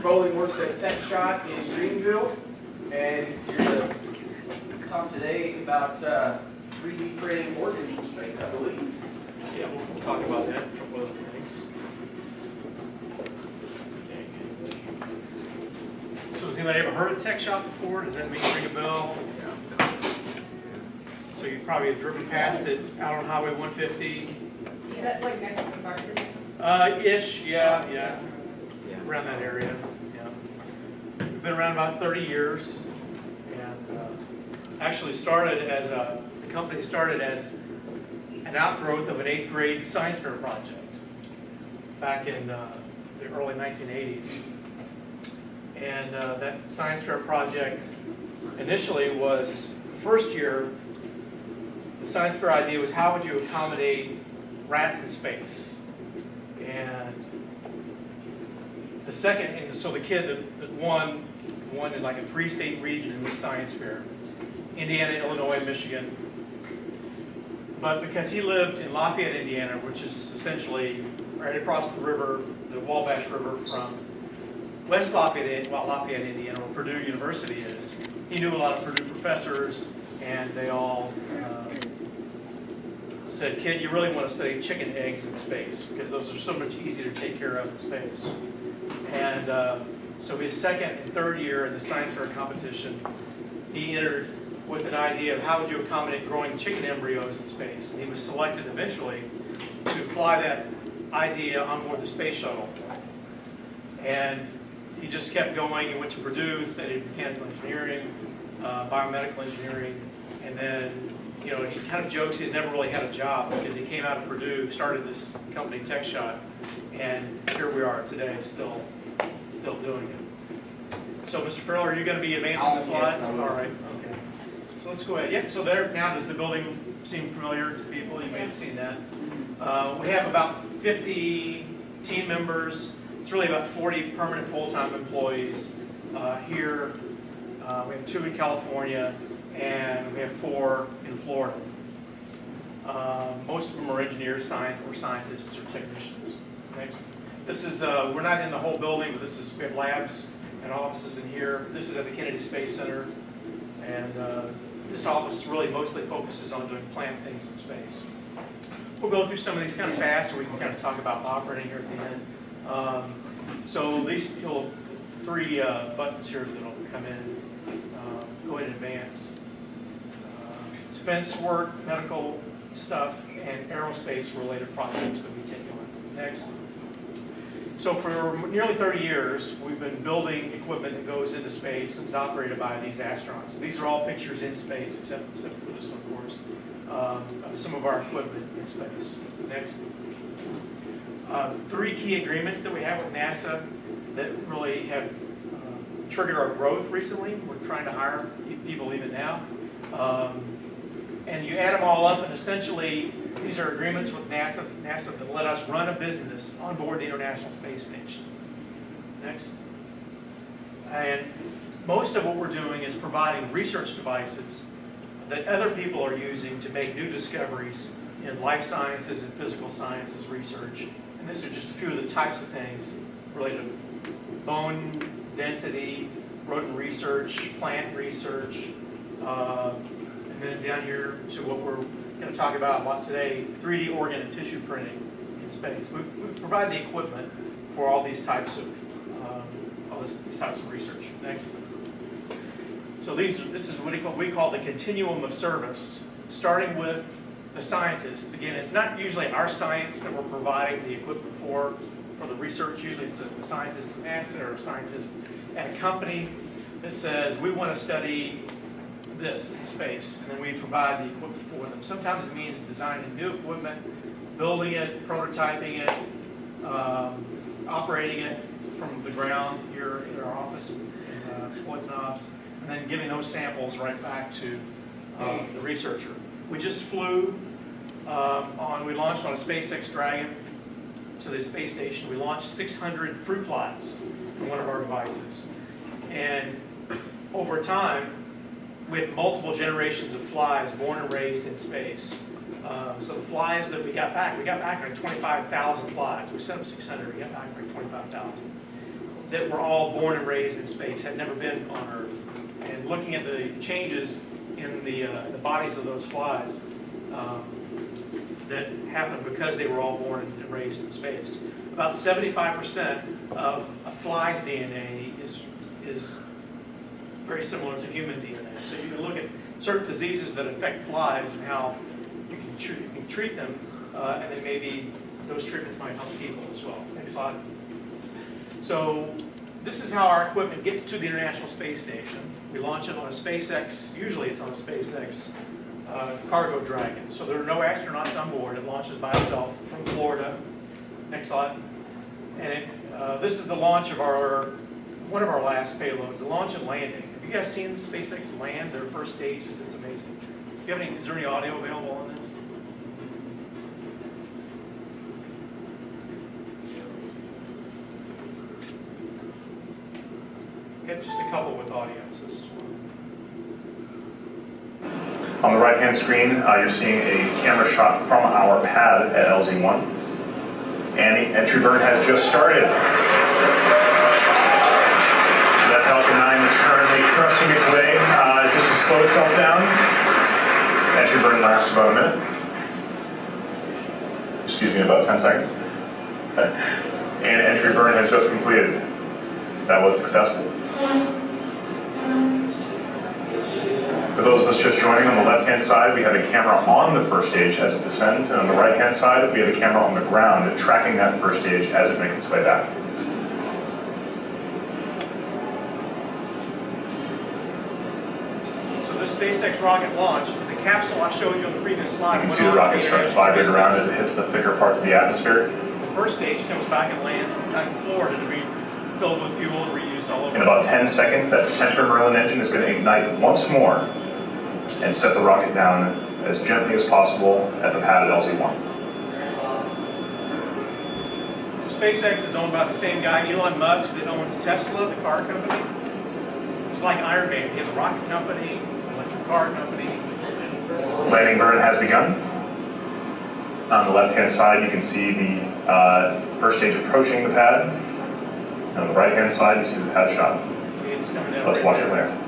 Bowling works at TechShot in Greenville, and he's here to talk today about 3D printing organs from space, I believe. Yeah, we'll talk about that, a couple other things. So has anybody ever heard of TechShot before? Does that ring a bell? Yeah. So you probably have driven past it out on Highway 150. Is that like next to the varsity? Yeah. Around that area, yeah. We've been around about 30 years, and actually the company started as an outgrowth of an 8th grade science fair project back in the early 1980s. And that science fair project initially was, the first year, the science fair idea was how would you accommodate rats in space? And the second, and so the kid that won in like a 3-state region in this science fair, Indiana, Illinois, Michigan. But because he lived in Lafayette, Indiana, which is essentially right across the river, the Wabash River from West Lafayette, Indiana, where Purdue University is, he knew a lot of Purdue professors, and they all said, kid, you really want to study chicken eggs in space, because those are so much easier to take care of in space. And so his second and third year in the science fair competition, he entered with an idea of how would you accommodate growing chicken embryos in space. And he was selected eventually to fly that idea on board the space shuttle. And he just kept going. He went to Purdue and studied mechanical engineering, biomedical engineering, and then he kind of jokes he's never really had a job because he came out of Purdue, started this company TechShot, and here we are today, still doing it. So, Mr. Farrell, are you going to be advancing the slides? All right. Okay. So let's go ahead. Yep. So there now, does the building seem familiar to people? You may have seen that. We have about 50 team members. It's really about 40 permanent full-time employees here. We have 2 in California, and we have 4 in Florida. Most of them are engineers, or scientists, or technicians. Next. This is, we're not in the whole building, but we have labs and offices in here. This is at the Kennedy Space Center, and this office really mostly focuses on doing plant things in space. We'll go through some of these kind of fast so we can kind of talk about operating here at the end. So these 3 buttons here that'll come in, go ahead and advance. Defense work, medical stuff, and aerospace related projects that we take on. Next. So for nearly 30 years, we've been building equipment that goes into space and is operated by these astronauts. These are all pictures in space, except for this one, of course, of some of our equipment in space. Next. 3 key agreements that we have with NASA that really have triggered our growth recently. We're trying to hire people even now. And you add them all up, and essentially, these are agreements with NASA that let us run a business on board the International Space Station. Next. And most of what we're doing is providing research devices that other people are using to make new discoveries in life sciences and physical sciences research. And these are just a few of the types of things related to bone density, rodent research, plant research, and then down here to what we're going to talk about a lot today, 3D organ and tissue printing in space. We provide the equipment for all these types of these types of research. Next. So this is what we call the continuum of service, starting with the scientist. Again, it's not usually our science that we're providing the equipment for the research. Usually it's a scientist at NASA or a scientist at a company that says, we want to study this in space, and then we provide the equipment for them. Sometimes it means designing new equipment, building it, prototyping it, operating it from the ground here in our office in Floyd's Knobs, and then giving those samples right back to the researcher. We just flew we launched on a SpaceX Dragon to the space station. We launched 600 fruit flies in one of our devices. And over time, we had multiple generations of flies born and raised in space. So the flies that we got back like 25,000 flies. We sent them 600, we got back like 25,000. that were all born and raised in space, had never been on Earth. And looking at the changes in the bodies of those flies that happened because they were all born and raised in space. About 75% of a fly's DNA is very similar to human DNA. So you can look at certain diseases that affect flies and how you can treat them, and then maybe those treatments might help people as well. Next slide. So this is how our equipment gets to the International Space Station. We launch it on a SpaceX, usually it's on a SpaceX cargo Dragon. So there are no astronauts on board. It launches by itself from Florida. Next slide. And this is the launch of one of our last payloads, the launch and landing. Have you guys seen SpaceX land, their first stages? It's amazing. If you have is there any audio available on this? Okay, just a couple with audio. On the right-hand screen, you're seeing a camera shot from our pad at LZ1. And the entry burn has just started. So that Falcon 9 is currently thrusting its way just to slow itself down. Entry burn lasts about a minute. Excuse me, about 10 seconds. And entry burn has just completed. That was successful. For those of us just joining, on the left-hand side, we have a camera on the first stage as it descends, and on the right-hand side, we have a camera on the ground tracking that first stage as it makes its way back. So this SpaceX rocket launched. The capsule I showed you on the previous slide. You can see the rocket start to vibrate around as it hits the thicker parts of the atmosphere. The first stage comes back and lands back in Florida to be filled with fuel and reused all over. In about 10 seconds, that center Merlin engine is going to ignite once more and set the rocket down as gently as possible at the pad at LZ1. So SpaceX is owned by the same guy, Elon Musk, that owns Tesla, the car company. It's like Iron Man. He has a rocket company, electric car company. Landing burn has begun. On the left-hand side, you can see the first stage approaching the pad. And on the right-hand side, you see the pad shot. See, it's coming down. Let's watch it land.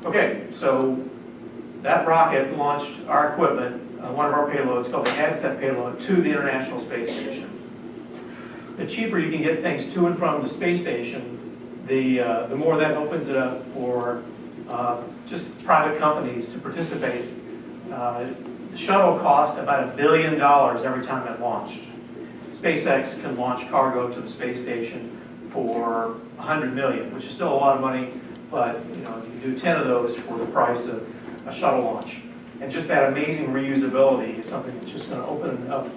Okay, so that rocket launched our equipment, one of our payloads called the AdSet payload, to the International Space Station. The cheaper you can get things to and from the space station, the more that opens it up for just private companies to participate. The shuttle cost about $1 billion every time it launched. SpaceX can launch cargo to the space station for $100 million, which is still a lot of money, but you can do 10 of those for the price of a shuttle launch. And just that amazing reusability is something that's just going to open up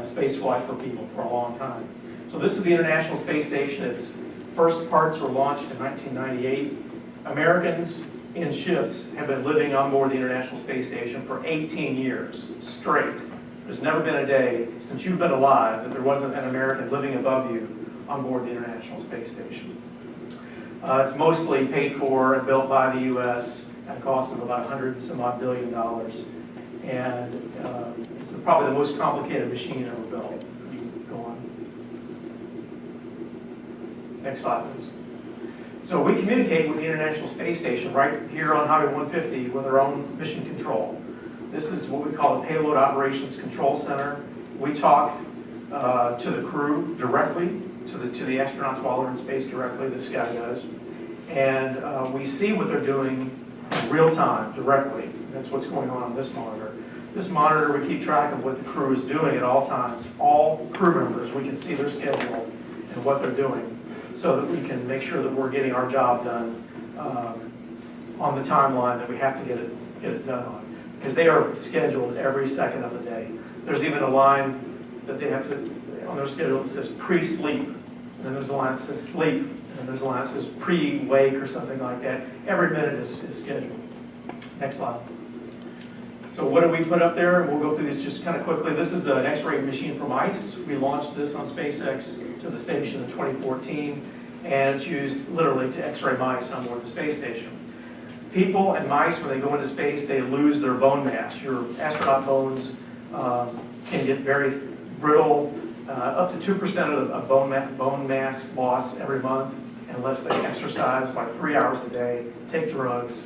space flight for people for a long time. So this is the International Space Station. Its first parts were launched in 1998. Americans in shifts have been living on board the International Space Station for 18 years straight. There's never been a day since you've been alive that there wasn't an American living above you on board the International Space Station. It's mostly paid for and built by the U.S. at a cost of about $100-some-odd billion. And it's probably the most complicated machine ever built. You can go on. Next slide, please. So we communicate with the International Space Station right here on Highway 150 with our own mission control. This is what we call the Payload Operations Control Center. We talk to the crew directly, to the astronauts while they're in space directly, this guy does. And we see what they're doing in real time, directly. That's what's going on this monitor. This monitor, we keep track of what the crew is doing at all times. All crew members, we can see their schedule and what they're doing. so that we can make sure that we're getting our job done on the timeline that we have to get it done on. Because they are scheduled every second of the day. There's even a line that they have to, on their schedule that says pre-sleep, and then there's a line that says sleep, and then there's a line that says pre-wake or something like that. Every minute is scheduled. Next slide. So what did we put up there? We'll go through this just kind of quickly. This is an X-ray machine from ICE. We launched this on SpaceX to the station in 2014, and it's used literally to X-ray mice on board the space station. People and mice, when they go into space, they lose their bone mass. Your astronaut bones can get very brittle, up to 2% of bone mass loss every month, unless they exercise like 3 hours a day, take drugs.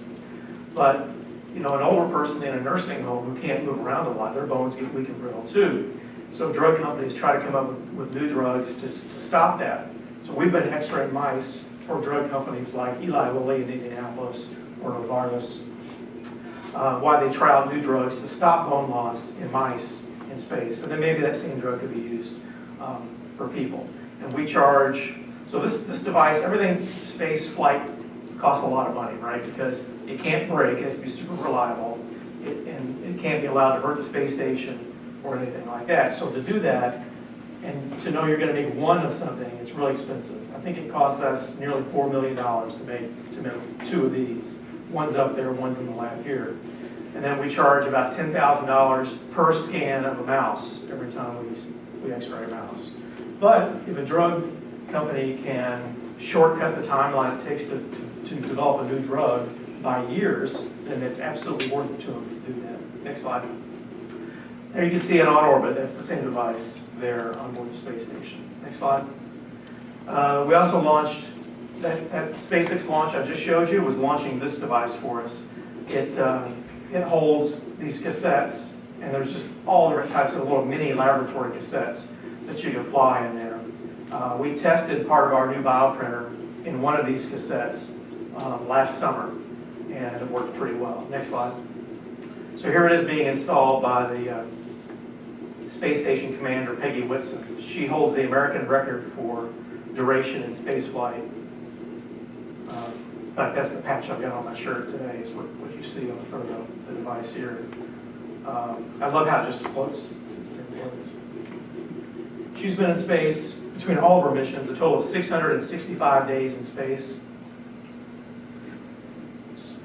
But you know, an older person in a nursing home who can't move around a lot, their bones get weak and brittle too. So drug companies try to come up with new drugs to stop that. So we've been X-raying mice for drug companies like Eli Lilly in Indianapolis or Novartis, while they try out new drugs to stop bone loss in mice in space. And then maybe that same drug could be used for people. And we charge, so this device, everything space flight costs a lot of money, right? Because it can't break, it has to be super reliable, and it can't be allowed to hurt the space station or anything like that. So to do that, and to know you're going to make one of something, it's really expensive. I think it costs us nearly $4 million to make 2 of these. One's up there, one's in the lab here. And then we charge about $10,000 per scan of a mouse every time we X-ray a mouse. But if a drug company can shortcut the timeline it takes to develop a new drug by years, then it's absolutely worth it to them to do that. Next slide. There you can see it on orbit. That's the same device there on board the space station. Next slide. We also launched, that SpaceX launch I just showed you was launching this device for us. It holds these cassettes, and there's just all different types of little mini laboratory cassettes that you can fly in there. We tested part of our new bioprinter in one of these cassettes last summer, and it worked pretty well. Next slide. So here it is being installed by the Space Station Commander, Peggy Whitson. She holds the American record for duration in space flight. In fact, that's the patch I've got on my shirt today, is what you see on the front of the device here. I love how it just floats. It just floats. She's been in space between all of her missions, a total of 665 days in space.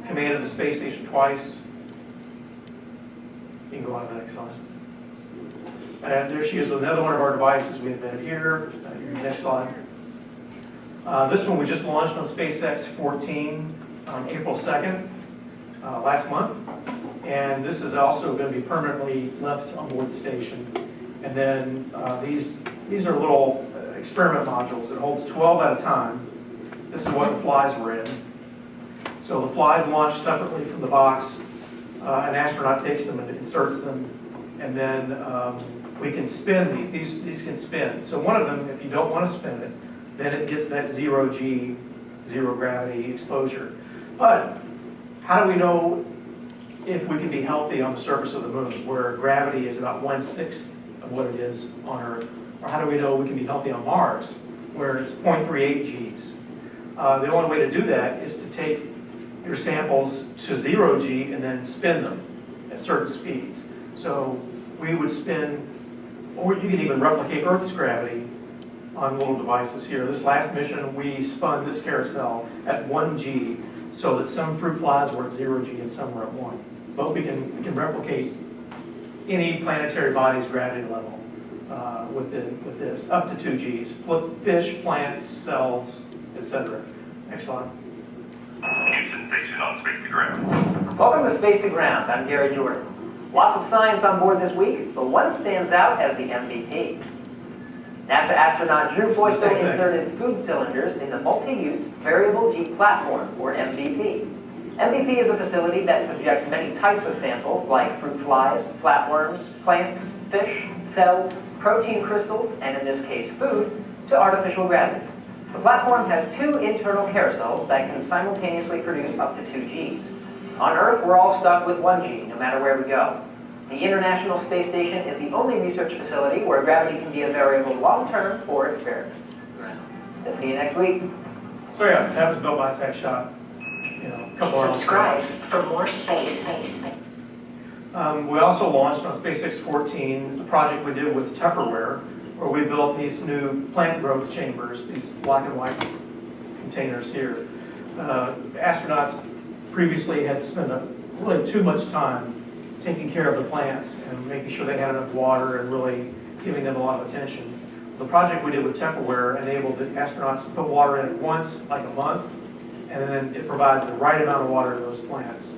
Commanded the space station twice. You can go on to the next slide. And there she is with another one of our devices we invented here. Next slide. This one we just launched on SpaceX 14 on April 2nd, last month. And this is also going to be permanently left on board the station. And then these are little experiment modules. It holds 12 at a time. This is what the flies were in. So the flies launch separately from the box. An astronaut takes them and inserts them. And then we can spin these. These can spin. So one of them, if you don't want to spin it, then it gets that 0G, zero gravity exposure. But how do we know if we can be healthy on the surface of the moon, where gravity is about 1/6 of what it is on Earth? Or how do we know we can be healthy on Mars, where it's 0.38 Gs? The only way to do that is to take your samples to 0G and then spin them at certain speeds. So we would spin, or you can even replicate Earth's gravity on little devices here. This last mission, we spun this carousel at 1G, so that some fruit flies were at 0G and some were at 1. But we can replicate any planetary body's gravity level with this, up to 2Gs. Fish, plants, cells, etc. Next slide. Houston Station on Space to Ground. Welcome to Space to Ground. I'm Gary Jordan. Lots of science on board this week, but one stands out as the MVP. NASA astronaut Drew Boyce inserted food cylinders in the Multi-Use Variable G Platform, or MVP. MVP is a facility that subjects many types of samples, like fruit flies, flatworms, plants, fish, cells, protein crystals, and in this case food, to artificial gravity. The platform has 2 internal carousels that can simultaneously produce up to 2Gs. On Earth, we're all stuck with 1G, no matter where we go. The International Space Station is the only research facility where gravity can be a variable long-term for experiments. We'll see you next week. So yeah, that was built by TechShot, a couple hours ago. Subscribe for more space. We also launched on SpaceX 14 a project we did with Tupperware, where we built these new plant growth chambers, these black and white containers here. Astronauts previously had to spend really too much time taking care of the plants and making sure they had enough water and really giving them a lot of attention. The project we did with Tupperware enabled the astronauts to put water in once, like a month, and then it provides the right amount of water to those plants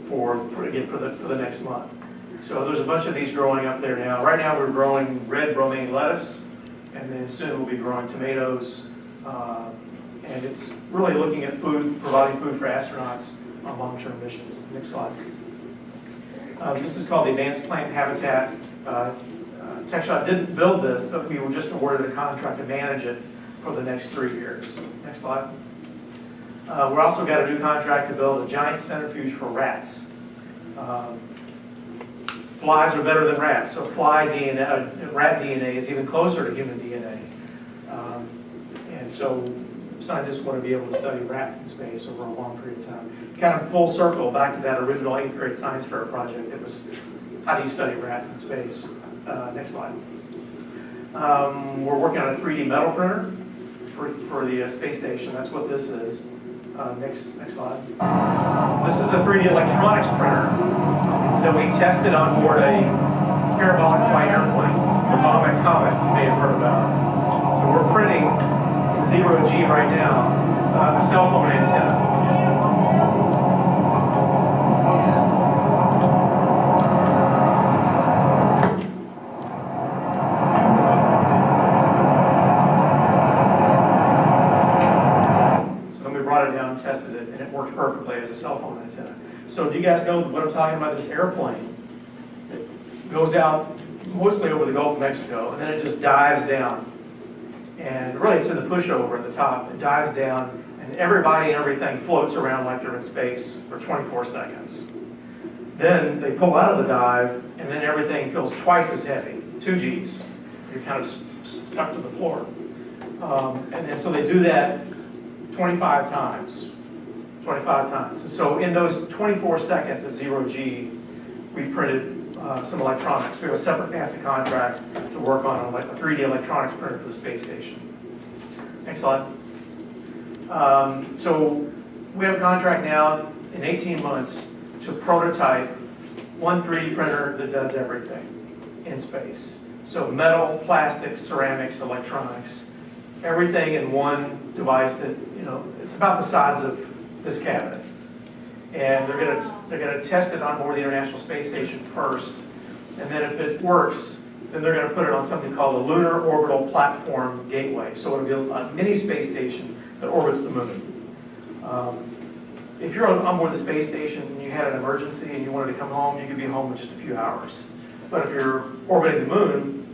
for the next month. So there's a bunch of these growing up there now. Right now we're growing red romaine lettuce, and then soon we'll be growing tomatoes. And it's really looking at food, providing food for astronauts on long-term missions. Next slide. This is called the Advanced Plant Habitat. TechShot didn't build this, but we were just awarded a contract to manage it for the next 3 years. Next slide. We're also got a new contract to build a giant centrifuge for rats. Flies are better than rats, so rat DNA is even closer to human DNA. And so scientists want to be able to study rats in space over a long period of time. Kind of full circle back to that original 8th grade science fair project. It was, how do you study rats in space? Next slide. We're working on a 3D metal printer for the space station. That's what this is. Next slide. This is a 3D electronics printer that we tested on board a parabolic flight airplane, the Comet you may have heard about. So we're printing in 0G right now a cell phone antenna. Tested it, and it worked perfectly as a cell phone antenna. So do you guys know what I'm talking about? This airplane that goes out mostly over the Gulf of Mexico, and then it just dives down. And really it's in the pushover at the top. It dives down, and everybody and everything floats around like they're in space for 24 seconds. Then they pull out of the dive, and then everything feels twice as heavy, 2 Gs. You're kind of stuck to the floor. And so they do that 25 times. And so in those 24 seconds of 0G, we printed some electronics. We have a separate NASA contract to work on a 3D electronics printer for the space station. Next slide. So we have a contract now in 18 months to prototype one 3D printer that does everything in space. So metal, plastics, ceramics, electronics, everything in one device that, it's about the size of this cabinet. And they're gonna test it on board the International Space Station first. And then if it works, then they're gonna put it on something called the Lunar Orbital Platform Gateway. So it'll be a mini space station that orbits the moon. If you're on board the space station and you had an emergency and you wanted to come home, you could be home in just a few hours. But if you're orbiting the moon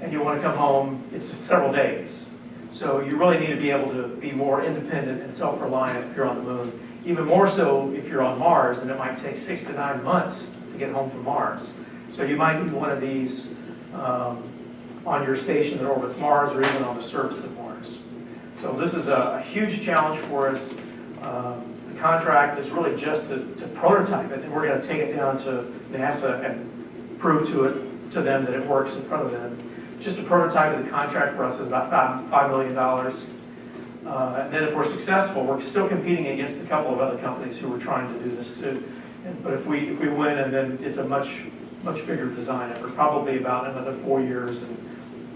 and you want to come home, it's several days. So you really need to be able to be more independent and self-reliant if you're on the moon. Even more so if you're on Mars, and it might take 6 to 9 months to get home from Mars. So you might need one of these on your station that orbits Mars, or even on the surface of Mars. So this is a huge challenge for us. The contract is really just to prototype it, and we're going to take it down to NASA and prove to them that it works in front of them. Just a prototype of the contract for us is about $5 million. And then if we're successful, we're still competing against a couple of other companies who are trying to do this too. But if we win, and then it's a much bigger design effort, probably about another 4 years, and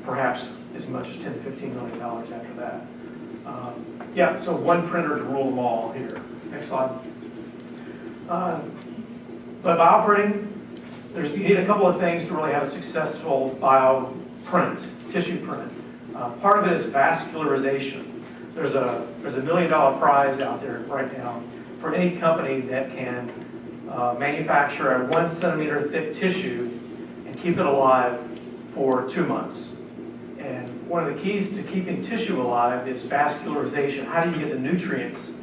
perhaps as much as $10 to $15 million after that. Yeah, so one printer to rule them all here. Next slide. But bioprinting, you need a couple of things to really have a successful bioprint, tissue print. Part of it is vascularization. There's a $1 million prize out there right now for any company that can manufacture a 1 centimeter thick tissue and keep it alive for 2 months. And one of the keys to keeping tissue alive is vascularization. How do you get the nutrients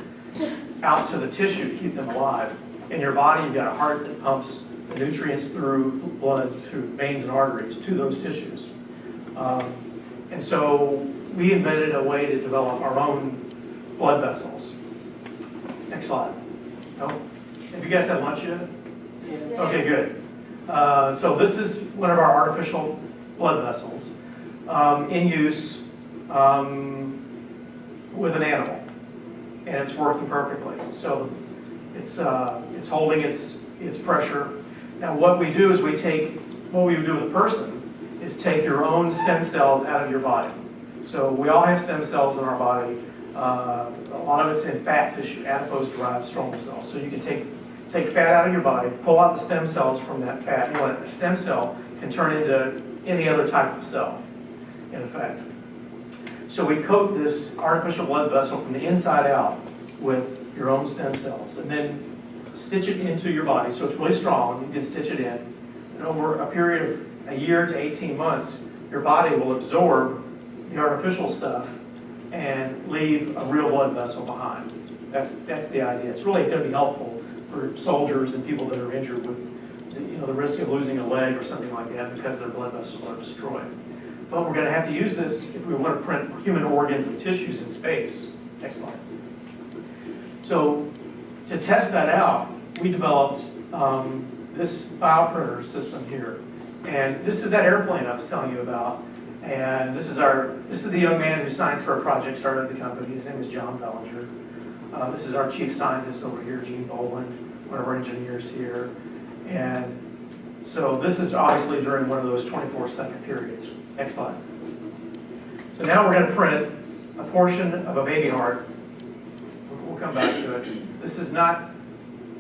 out to the tissue to keep them alive? In your body, you've got a heart that pumps the nutrients through blood, through veins and arteries to those tissues. And And so we invented a way to develop our own blood vessels. Next slide. No? Have you guys had lunch yet? Okay, good. So this is one of our artificial blood vessels in use with an animal, and it's working perfectly. So it's holding its pressure. Now what we do is what we do with a person is take your own stem cells out of your body. So we all have stem cells in our body. A lot of it's in fat tissue, adipose-derived stromal cells. So you can take fat out of your body, pull out the stem cells from that fat. You know, a stem cell can turn into any other type of cell, in effect. So we coat this artificial blood vessel from the inside out with your own stem cells, and then stitch it into your body. So it's really strong. You can stitch it in. And over a period of a year to 18 months, your body will absorb the artificial stuff and leave a real blood vessel behind. That's the idea. It's really going to be helpful for soldiers and people that are injured with the risk of losing a leg or something like that because their blood vessels are destroyed. But we're going to have to use this if we want to print human organs and tissues in space. Next slide. So to test that out, we developed this bioprinter system here. And this is that airplane I was telling you about. And this is the young man whose science fair project started the company. His name is John Bellinger. This is our chief scientist over here, Gene Boland, one of our engineers here. And so this is obviously during one of those 24-second periods. Next slide. So now we're going to print a portion of a baby heart. We'll come back to it. This is not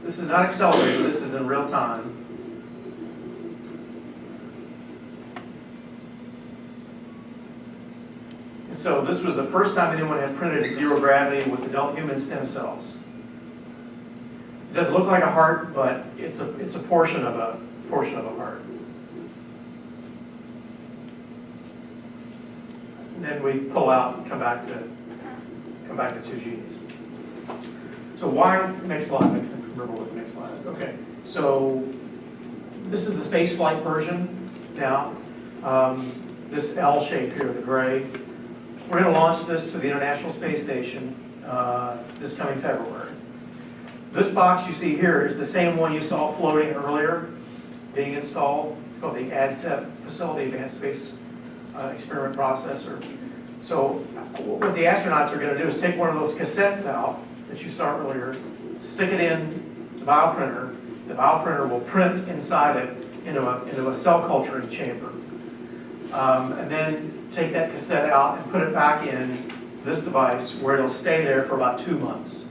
accelerated. This is in real time. And so this was the first time anyone had printed at zero gravity with adult human stem cells. It doesn't look like a heart, but it's a portion of a heart. And then we pull out and come back to 2 genes. So why, next slide, I can't remember what the next slide is. Okay, so this is the space flight version now. This L shape here, the gray. We're going to launch this to the International Space Station this coming February. This box you see here is the same one you saw floating earlier being installed. It's called the ADSEP facility, Advanced Space Experiment Processor. So what the astronauts are going to do is take one of those cassettes out that you saw earlier, stick it in the bioprinter. The bioprinter will print inside it into a cell culturing chamber. And then take that cassette out and put it back in this device where it'll stay there for about 2 months.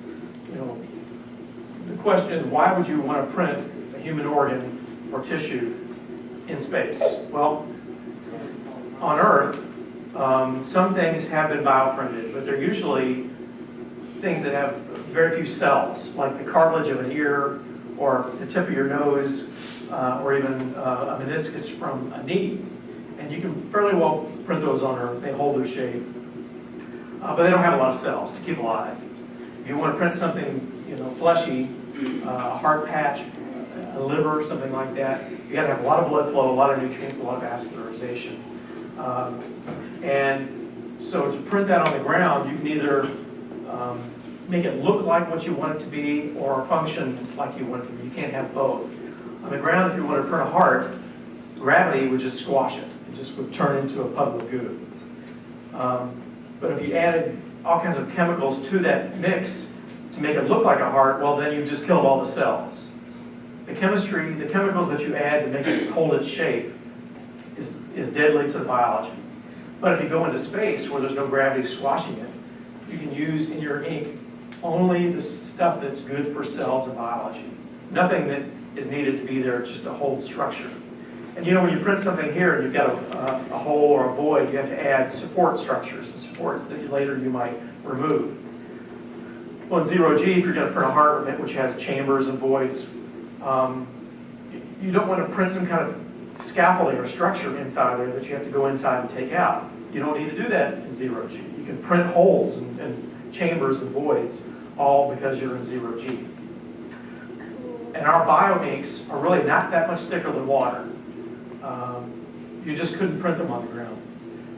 The question is, why would you want to print a human organ or tissue in space? Well, on Earth, some things have been bioprinted, but they're usually things that have very few cells, like the cartilage of an ear, or the tip of your nose, or even a meniscus from a knee. And you can fairly well print those on Earth. They hold their shape, but they don't have a lot of cells to keep alive. If you want to print something, fleshy, a heart patch, a liver, something like that, you got to have a lot of blood flow, a lot of nutrients, a lot of vascularization. And so to print that on the ground, you can either make it look like what you want it to be or function like you want it to be. You can't have both. On the ground, if you want to print a heart, gravity would just squash it. It just would turn into a puddle of goo. But if you added all kinds of chemicals to that mix to make it look like a heart, well, then you just killed all the cells. The chemicals that you add to make it hold its shape is deadly to the biology. But if you go into space where there's no gravity squashing it, you can use in your ink only the stuff that's good for cells and biology. Nothing that is needed to be there just to hold structure. And when you print something here and you've got a hole or a void, you have to add support structures and supports that later you might remove. Well, in 0G, if you're going to print a heart which has chambers and voids, you don't want to print some kind of scaffolding or structure inside there that you have to go inside and take out. You don't need to do that in 0G. You can print holes and chambers and voids all because you're in 0G. And our bioinks are really not that much thicker than water. You just couldn't print them on the ground.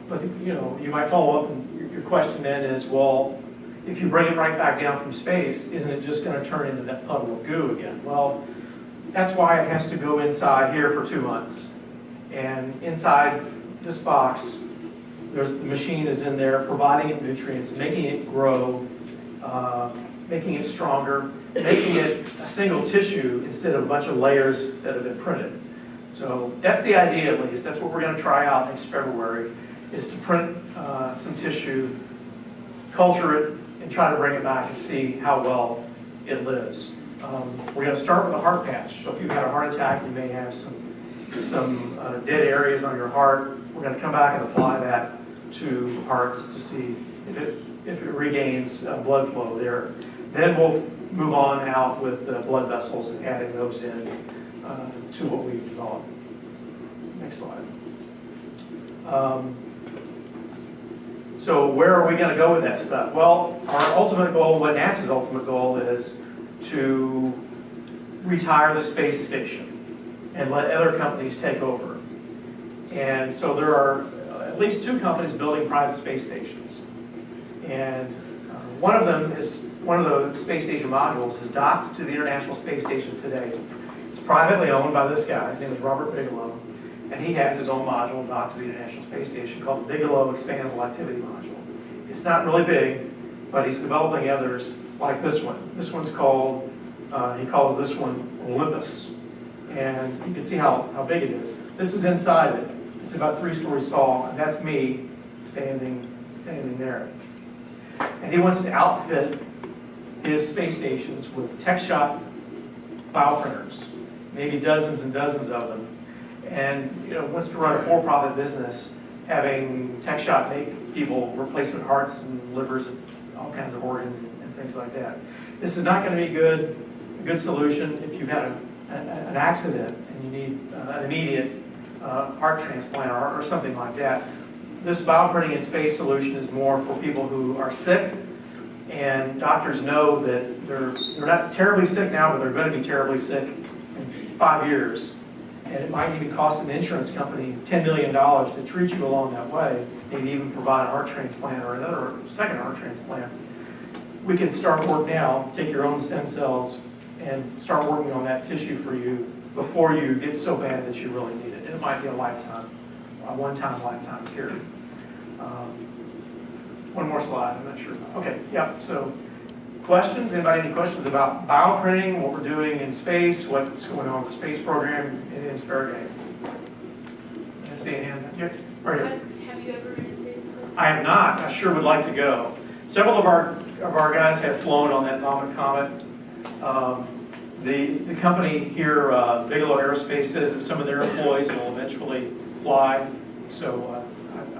But, you know, you might follow up, and your question then is, well, if you bring it right back down from space, isn't it just going to turn into that puddle of goo again? Well, that's why it has to go inside here for 2 months. And inside this box, the machine is in there providing it nutrients, making it grow, making it stronger, making it a single tissue instead of a bunch of layers that have been printed. So that's the idea, at least. That's what we're going to try out next February, is to print some tissue, culture it, and try to bring it back and see how well it lives. We're going to start with a heart patch. So if you've had a heart attack, you may have some dead areas on your heart. We're going to come back and apply that to hearts to see if it regains blood flow there. Then we'll move on out with the blood vessels and adding those in to what we've developed. Next slide. So where are we going to go with that stuff? Well, our ultimate goal, what NASA's ultimate goal is to retire the space station and let other companies take over. And so there are at least 2 companies building private space stations. And one of them is, one of the space station modules is docked to the International Space Station today. It's privately owned by this guy. His name is Robert Bigelow. And he has his own module docked to the International Space Station called the Bigelow Expandable Activity Module. It's not really big, but he's developing others like this one. This one's called, he calls this one Olympus. And you can see how big it is. This is inside it. It's about 3 stories tall, and that's me standing there. And he wants to outfit his space stations with TechShot bioprinters, maybe dozens and dozens of them. And wants to run a for-profit business, having TechShot make people replacement hearts and livers and all kinds of organs and things like that. This is not going to be a good solution if you've had an accident and you need an immediate heart transplant or something like that. This bioprinting in space solution is more for people who are sick, and doctors know that they're not terribly sick now, but they're going to be terribly sick in 5 years. And it might even cost an insurance company $10 million to treat you along that way, maybe even provide a heart transplant or another second heart transplant. We can start work now, take your own stem cells, and start working on that tissue for you before you get so bad that you really need it. And it might be a one-time lifetime cure. One more slide, I'm not sure. Okay, yeah, so questions? Anybody any questions about bioprinting, what we're doing in space, what's going on with the space program? It is fair game. I see a hand. Yeah, right here. Have you ever been in space before? I have not. I sure would like to go. Several of our guys have flown on that Vomit Comet. The company here, Bigelow Aerospace, says that some of their employees will eventually fly. So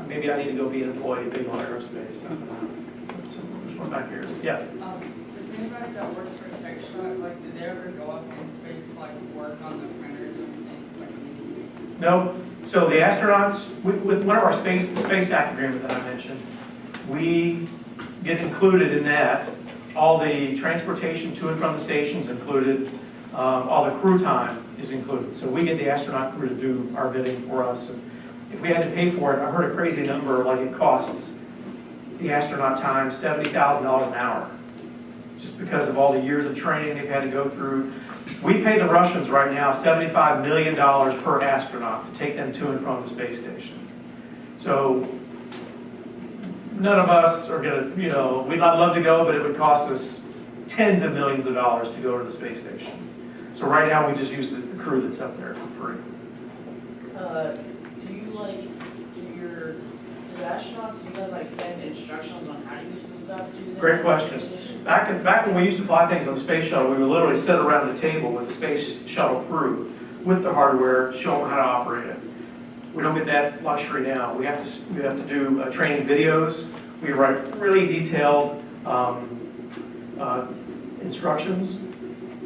maybe I need to go be an employee at Bigelow Aerospace. There's one back here. Yeah. Does anybody that works for TechShot, like, did they ever go up in space to, like, work on the printers or anything? No. So the astronauts, with one of our Space Act agreement that I mentioned, we get included in that. All the transportation to and from the stations included. All the crew time is included. So we get the astronaut crew to do our bidding for us. And if we had to pay for it, I heard a crazy number, like it costs the astronaut time $70,000 an hour, just because of all the years of training they've had to go through. We pay the Russians right now $75 million per astronaut to take them to and from the space station. So none of us are going to, we'd love to go, but it would cost us tens of millions of dollars to go to the space station. So right now we just use the crew that's up there for free. Do you the astronauts, do you guys send instructions on how to use the stuff to them? Great question. Back when we used to fly things on the space shuttle, we would literally sit around the table with the space shuttle crew with the hardware, show them how to operate it. We don't get that luxury now. We have to do training videos. We write really detailed instructions.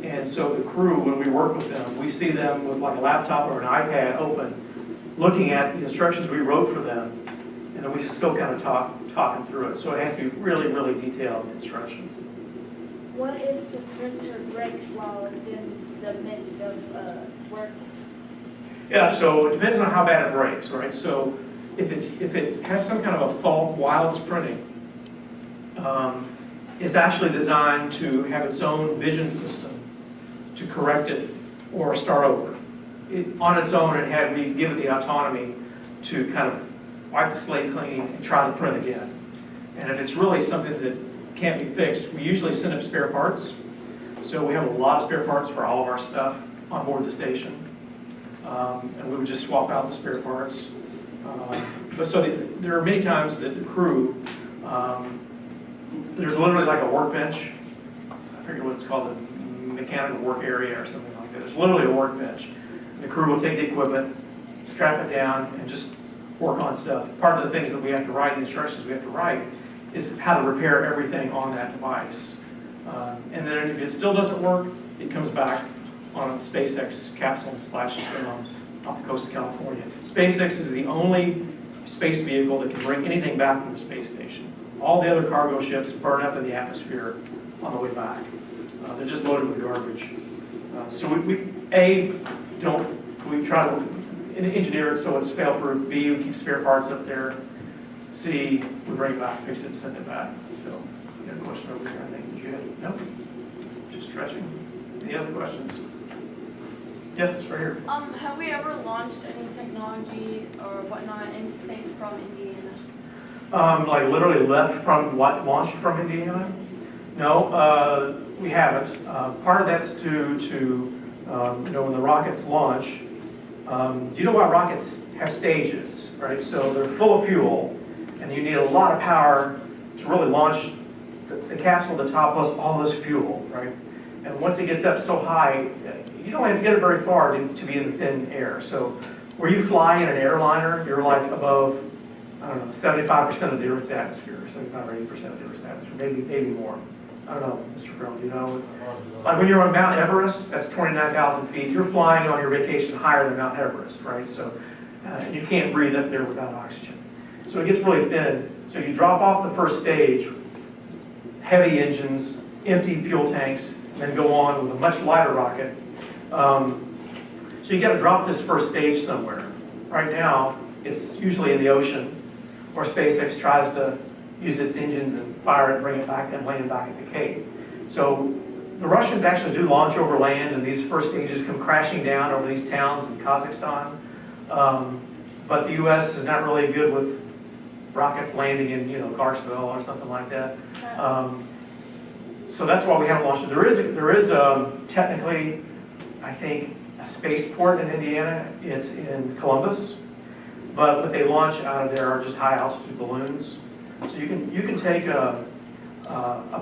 And so the crew, when we work with them, we see them with like a laptop or an iPad open, looking at the instructions we wrote for them, and then we still kind of talking through it. So it has to be really, really detailed instructions. What if the printer breaks while it's in the midst of working? Yeah, so it depends on how bad it breaks, right? So if it has some kind of a fault while it's printing, it's actually designed to have its own vision system to correct it or start over. On its own, we give it the autonomy to kind of wipe the slate clean and try to print again. And if it's really something that can't be fixed, we usually send up spare parts. So we have a lot of spare parts for all of our stuff on board the station. And we would just swap out the spare parts. There are many times that the crew, there's literally like a workbench. I forget what it's called, the mechanical work area or something like that. There's literally a workbench. And the crew will take the equipment, strap it down, and just work on stuff. Part of the things that we have to write, the instructions we have to write, is how to repair everything on that device. And then if it still doesn't work, it comes back on a SpaceX capsule and splashes down off the coast of California. SpaceX is the only space vehicle that can bring anything back from the space station. All the other cargo ships burn up in the atmosphere on the way back. They're just loaded with garbage. So we try to engineer it so it's fail-proof. B, we keep spare parts up there. C, we bring it back, fix it, and send it back. So, you got a question over here, I think. Did you have? No? Just stretching. Any other questions? Yes, right here. Have we ever launched any technology or whatnot into space from Indiana? Like literally launched from Indiana? Yes. No, we haven't. Part of that's due to, when the rockets launch, you know why rockets have stages, right? So they're full of fuel, and you need a lot of power to really launch the capsule at the top plus all this fuel, right? And once it gets up so high, you don't have to get it very far to be in the thin air. So where you fly in an airliner, you're like above, 75% of the Earth's atmosphere, 75 or 80% of the Earth's atmosphere, maybe more. I don't know, Mr. Farrell, do you know? It's like when you're on Mount Everest, that's 29,000 feet. You're flying on your vacation higher than Mount Everest, right? So you can't breathe up there without oxygen. So it gets really thin. So you drop off the first stage, heavy engines, empty fuel tanks, and then go on with a much lighter rocket. So you got to drop this first stage somewhere. Right now, it's usually in the ocean, or SpaceX tries to use its engines and fire it, bring it back, and land back at the Cape. So the Russians actually do launch over land, and these first stages come crashing down over these towns in Kazakhstan. But the U.S. is not really good with rockets landing in, Clarksville or something like that. So that's why we haven't launched it. There is technically, I think, a spaceport in Indiana. It's in Columbus, but what they launch out of there are just high altitude balloons. So you can take a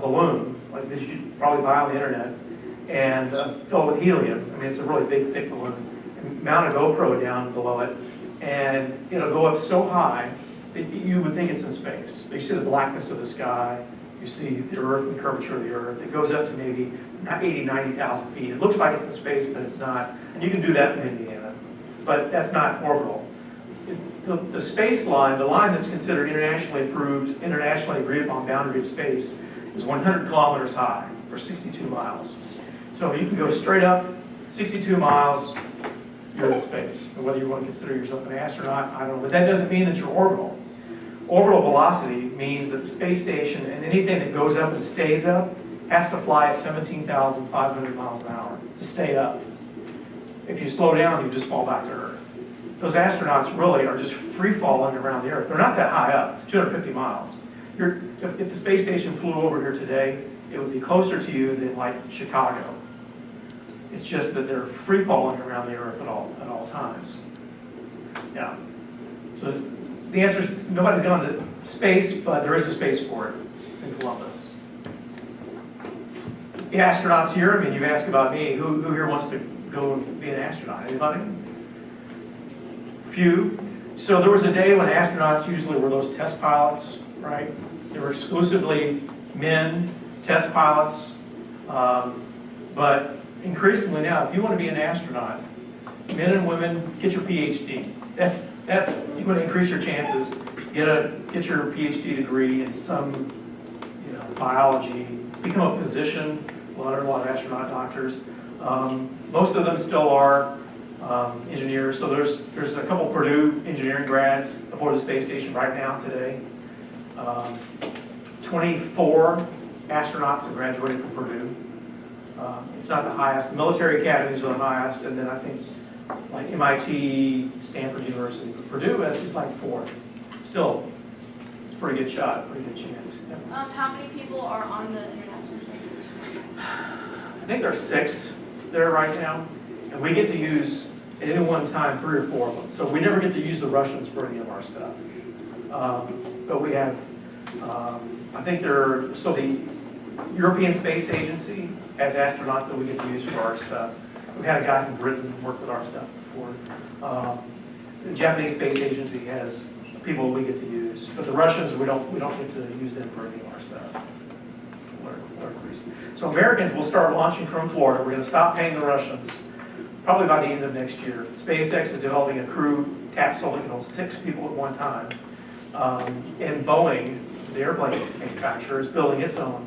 balloon like this you could probably buy on the internet and fill it with helium. I mean, it's a really big, thick balloon. And mount a GoPro down below it, and it'll go up so high that you would think it's in space. You see the blackness of the sky. You see the Earth and the curvature of the Earth. It goes up to maybe 80, 90,000 feet. It looks like it's in space, but it's not. And you can do that from Indiana. But that's not orbital. The space line, the line that's considered internationally approved, internationally agreed upon boundary of space, is 100 kilometers high, or 62 miles. So you can go straight up, 62 miles, you're in space. And whether you want to consider yourself an astronaut, I don't know. But that doesn't mean that you're orbital. Orbital velocity means that the space station and anything that goes up and stays up has to fly at 17,500 miles an hour to stay up. If you slow down, you just fall back to Earth. Those astronauts really are just free-falling around the Earth. They're not that high up. It's 250 miles. If the space station flew over here today, it would be closer to you than like Chicago. It's just that they're free-falling around the Earth at all times. Yeah. So the answer is nobody's gone to space, but there is a spaceport. It's in Columbus. The astronauts here, I mean, you asked about me. Who here wants to go and be an astronaut? Anybody? Few. So there was a day when astronauts usually were those test pilots, right? They were exclusively men, test pilots. But increasingly now, if you want to be an astronaut, men and women, get your PhD. That's you want to increase your chances. Get your PhD degree in some, biology. Become a physician. A lot of astronaut doctors. Most of them still are engineers. So there's a couple Purdue engineering grads aboard the space station right now today. 24 astronauts have graduated from Purdue. It's not the highest. The military academies are the highest, and then I think like MIT, Stanford University. Purdue is like fourth. Still, it's a pretty good shot, pretty good chance. Yeah. How many people are on the International Space Station? I think there are 6 there right now, and we get to use at any one time 3 or 4 of them. So we never get to use the Russians for any of our stuff. But we have, I think so the European Space Agency has astronauts that we get to use for our stuff. We've had a guy from Britain work with our stuff before. The Japanese Space Agency has people we get to use, but the Russians, we don't get to use them for any of our stuff. Whatever reason. So Americans will start launching from Florida. We're going to stop paying the Russians probably by the end of next year. SpaceX is developing a crew capsule that can hold 6 people at one time. And Boeing, the airplane manufacturer, is building its own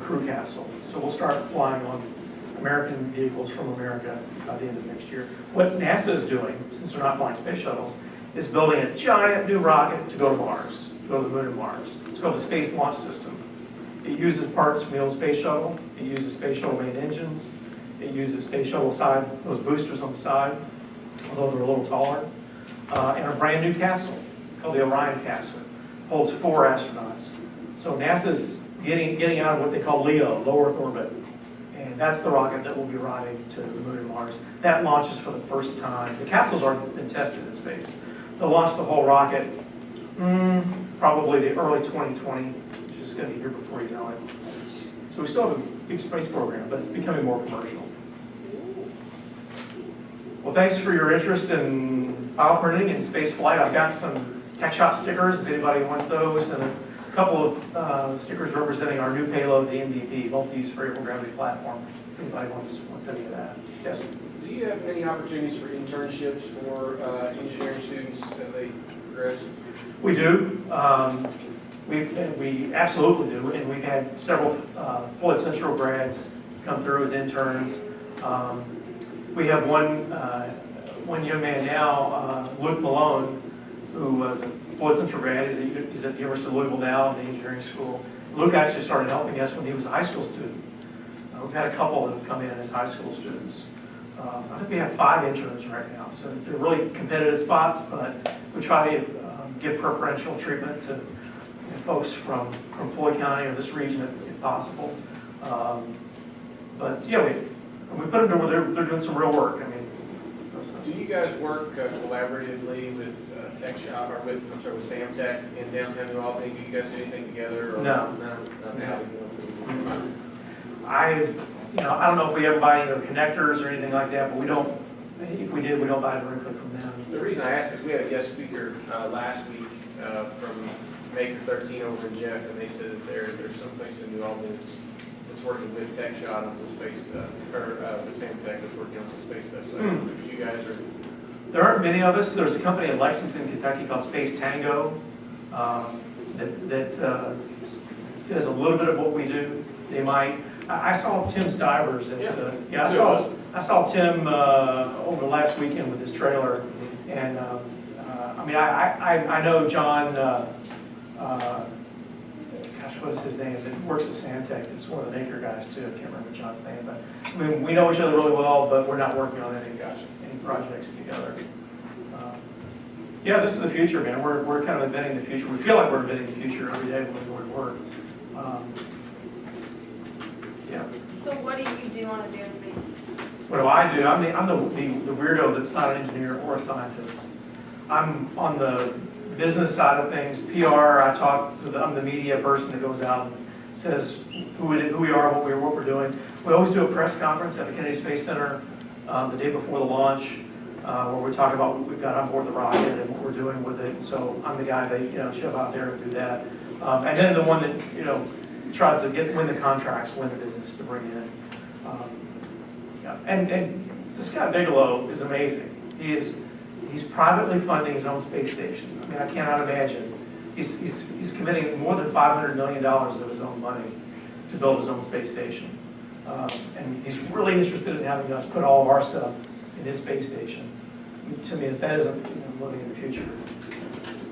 crew capsule. So we'll start flying on American vehicles from America by the end of next year. What NASA is doing, since they're not flying space shuttles, is building a giant new rocket to go to Mars, to go to the moon and Mars. It's called the Space Launch System. It uses parts from the old space shuttle. It uses space shuttle main engines. It uses space shuttle side, those boosters on the side, although they're a little taller. And a brand new capsule called the Orion capsule. Holds 4 astronauts. So NASA's getting out of what they call LEO, low Earth orbit. And that's the rocket that will be riding to the moon and Mars. That launches for the first time. The capsule's already been tested in space. They'll launch the whole rocket probably the early 2020, which is going to be here before you know it. So we still have a big space program, but it's becoming more commercial. Well, thanks for your interest in file printing and space flight. I've got some TechShot stickers if anybody wants those, and a couple of stickers representing our new payload, the MVP, Multi-Use Variable Gravity Platform, if anybody wants any of that. Yes? Do you have any opportunities for internships for engineering students as they progress? We do. We absolutely do, and we've had several Floyd Central grads come through as interns. We have one young man now, Luke Malone, who was a Floyd Central grad. He's at the University of Louisville now, in the engineering school. Luke actually started helping us when he was a high school student. We've had a couple that have come in as high school students. I think we have 5 interns right now, so they're really competitive spots, but we try to give preferential treatment to folks from Floyd County or this region if possible. But yeah, we put them to where they're doing some real work. I mean, do you guys work collaboratively with TechShot or with Samtech in downtown New Albany? Do you guys do anything together? Or No. No. I don't know if we ever buy any of their connectors or anything like that, but we don't. If we did, we don't buy directly from them. The reason I asked is we had a guest speaker last week from Maker 13 over in Jeff, and they said that there's some place in New Albany that's working with TechShot on some space stuff, or with Samtech that's working on some space stuff. So because you guys are. There aren't many of us. There's a company in Lexington, Kentucky called Space Tango that does a little bit of what we do. They might. I saw Tim Stivers at. I saw Tim over last weekend with his trailer, and I mean I know John. What is his name? That works at Samtech. It's one of the Maker guys too. I can't remember John's name, but I mean we know each other really well, but we're not working on any projects together. Yeah, this is the future, man. We're kind of inventing the future. We feel like we're inventing the future every day when we go to work. Yeah. So what do you do on a daily basis? What do I do? I'm the weirdo that's not an engineer or a scientist. I'm on the business side of things, PR. I'm the media person that goes out and says who we are, what we're doing. We always do a press conference at the Kennedy Space Center the day before the launch, where we talk about what we've got on board the rocket and what we're doing with it. So I'm the guy that shove out there and do that. And then the one that tries to win the contracts, win the business to bring in. Yeah. And this guy Bigelow is amazing. He's privately funding his own space station. I mean, I cannot imagine. He's committing more than $500 million of his own money to build his own space station. And he's really interested in having us put all of our stuff in his space station. To me, if that isn't living in the future.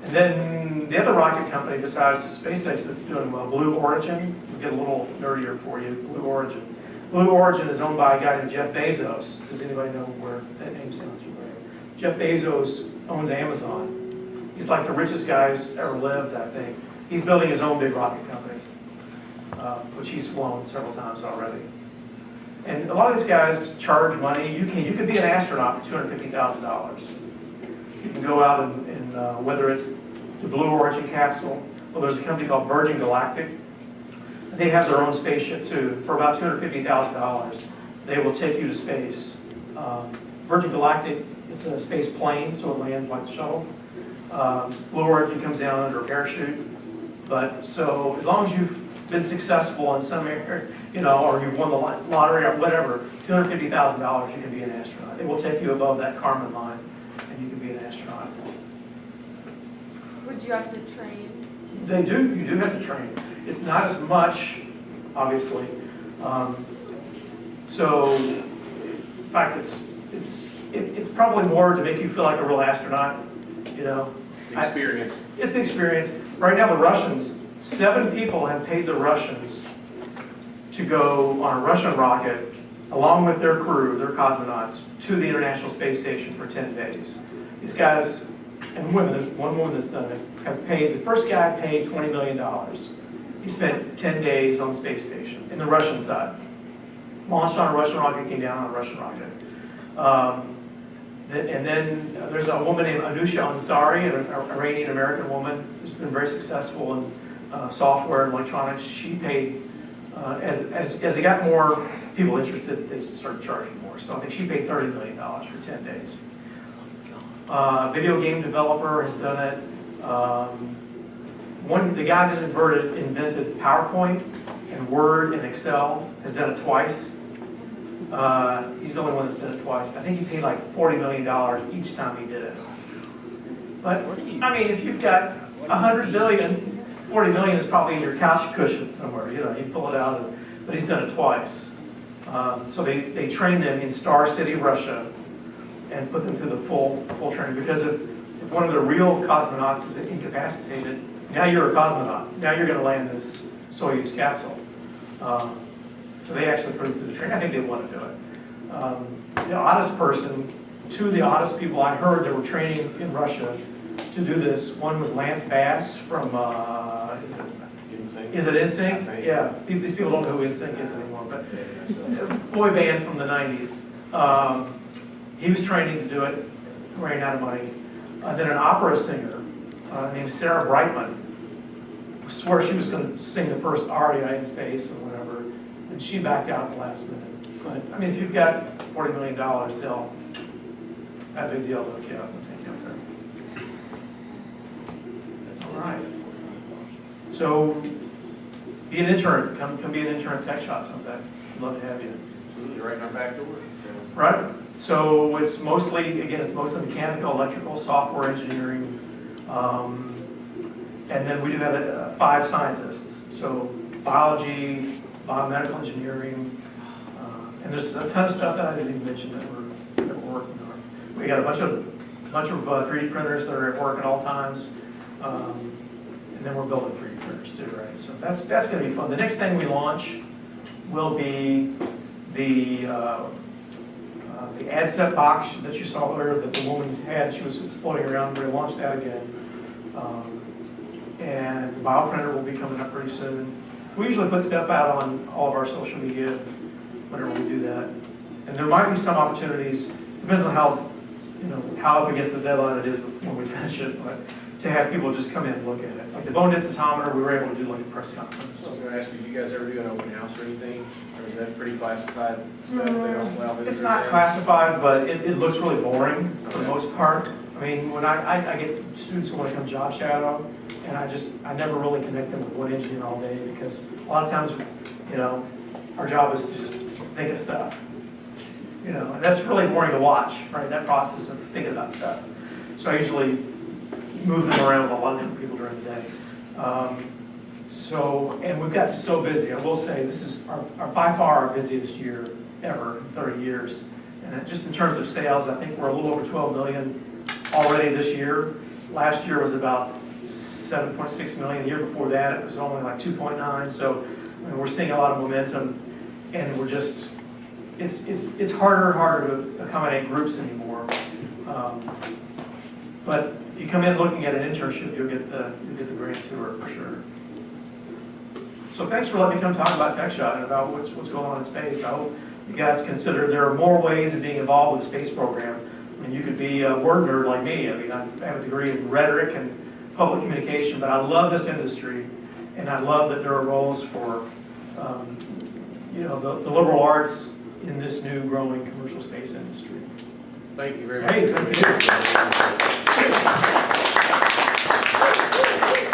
And then the other rocket company besides SpaceX that's doing well, Blue Origin, we'll get a little nerdier for you, Blue Origin. Blue Origin is owned by a guy named Jeff Bezos. Does anybody know where that name sounds familiar? Jeff Bezos owns Amazon. He's like the richest guy who's ever lived, I think. He's building his own big rocket company, which he's flown several times already. And a lot of these guys charge money. You could be an astronaut for $250,000. You can go out and whether it's the Blue Origin capsule, well, there's a company called Virgin Galactic. They have their own spaceship too. For about $250,000, they will take you to space. Virgin Galactic, it's a space plane, so it lands like the shuttle. Blue Origin comes down under a parachute. But so as long as you've been successful in some area, or you've won the lottery or whatever, $250,000, you can be an astronaut. It will take you above that Kármán line, and you can be an astronaut. Would you have to train? They do. You do have to train. It's not as much, obviously. So, in fact, it's probably more to make you feel like a real astronaut. The experience. It's the experience. Right now, the Russians, 7 people have paid the Russians to go on a Russian rocket, along with their crew, their cosmonauts, to the International Space Station for 10 days. These guys, and women, there's one woman that's done it, have paid, the first guy paid $20 million. He spent 10 days on the space station, in the Russian side. Launched on a Russian rocket, came down on a Russian rocket. And then there's a woman named Anusha Ansari, an Iranian-American woman who's been very successful in software and electronics. She paid, as they got more people interested, they started charging more. So I think she paid $30 million for 10 days. Video game developer has done it. The guy that invented PowerPoint and Word and Excel has done it twice. He's the only one that's done it twice. I think he paid like $40 million each time he did it. But, I mean, if you've got $100 billion, $40 million is probably in your couch cushion somewhere. You pull it out, but he's done it twice. So they train them in Star City, Russia, and put them through the full training. Because if one of the real cosmonauts is incapacitated, now you're a cosmonaut. Now you're going to land this Soyuz capsule. So they actually put them through the training. I think they want to do it. The oddest person, 2 of the oddest people I heard that were training in Russia to do this, one was Lance Bass from, is it NSYNC? Yeah, these people don't know who NSYNC is anymore, but a boy band from the 90s. He was training to do it, ran out of money. Then an opera singer named Sarah Brightman swore she was going to sing the first aria in space or whatever, and she backed out at the last minute. But, I mean, if you've got $40 million, they'll have a big deal to look you up and take you up there. That's all right. So, be an intern. Come be an intern at TechShot someday. I'd love to have you. Absolutely, right in our back door. Right. So it's mostly mechanical, electrical, software engineering, and then we do have 5 scientists. So biology, biomedical engineering, and there's a ton of stuff that I didn't even mention that we're working on. We got a bunch of 3D printers that are at work at all times, and then we're building 3D printers too, right? So that's going to be fun. The next thing we launch will be the ad set box that you saw earlier that the woman had. She was floating around. We're going to launch that again. And the bioprinter will be coming up pretty soon. We usually put stuff out on all of our social media whenever we do that. And there might be some opportunities, depends on how up against the deadline it is when we finish it, but to have people just come in and look at it. Like the bone densitometer, we were able to do like a press conference. So I was going to ask you, do you guys ever do an open house or anything? Or is that pretty classified stuff? They don't allow visitors It's not in? classified, but it looks really boring for the most part. I mean, when I get students who want to come job shadow, and I never really connect them with one engineer all day, because a lot of times, our job is to just think of stuff. And that's really boring to watch, right? That process of thinking about stuff. So I usually move them around with a lot of different people during the day. So, and we've gotten so busy. I will say, this is by far our busiest year ever in 30 years. And just in terms of sales, I think we're a little over 12 million already this year. Last year was about 7.6 million. The year before that, it was only like 2.9. So I mean, we're seeing a lot of momentum, and we're just, it's harder and harder to accommodate groups anymore. But if you come in looking at an internship, you'll get the grand tour for sure. So thanks for letting me come talk about TechShot and about what's going on in space. I hope you guys consider there are more ways of being involved with the space program. I mean, you could be a word nerd like me. I mean, I have a degree in rhetoric and public communication, but I love this industry, and I love that there are roles for, you know, the liberal arts in this new growing commercial space industry. Thank you very much. Hey, thank you.